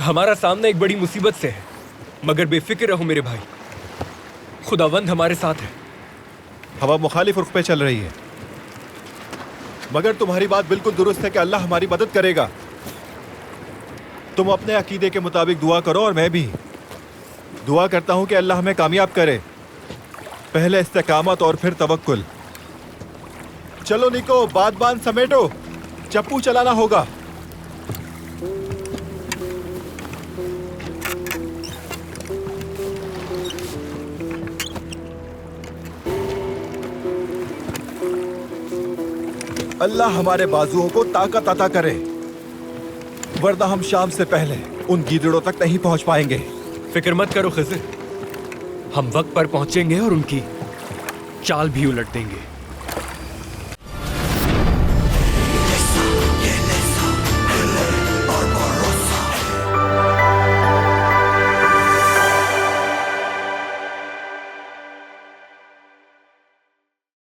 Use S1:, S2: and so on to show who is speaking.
S1: हमारा सामना एक बड़ी मुसीबत से है, मगर बेफिक्र रहो मेरे भाई, खुदावंद हमारे साथ है।
S2: हवा मुखालिफ रुख पे चल रही है, मगर तुम्हारी बात बिल्कुल दुरुस्त है कि अल्लाह हमारी मदद करेगा। तुम अपने अकीदे के मुताबिक दुआ करो और मैं भी दुआ करता हूं कि अल्लाह हमें कामयाब करे। पहले इस्तिकामत और फिर तवक्कुल। चलो निको, बात बांध समेटो, चप्पू चलाना होगा। अल्लाह हमारे बाजुओं को ताकत अता करे, वरना हम शाम से पहले उन गीदड़ों तक नहीं पहुंच पाएंगे।
S1: फिक्र मत करो खिज़र, हम वक्त पर पहुंचेंगे और उनकी चाल भी उलट देंगे।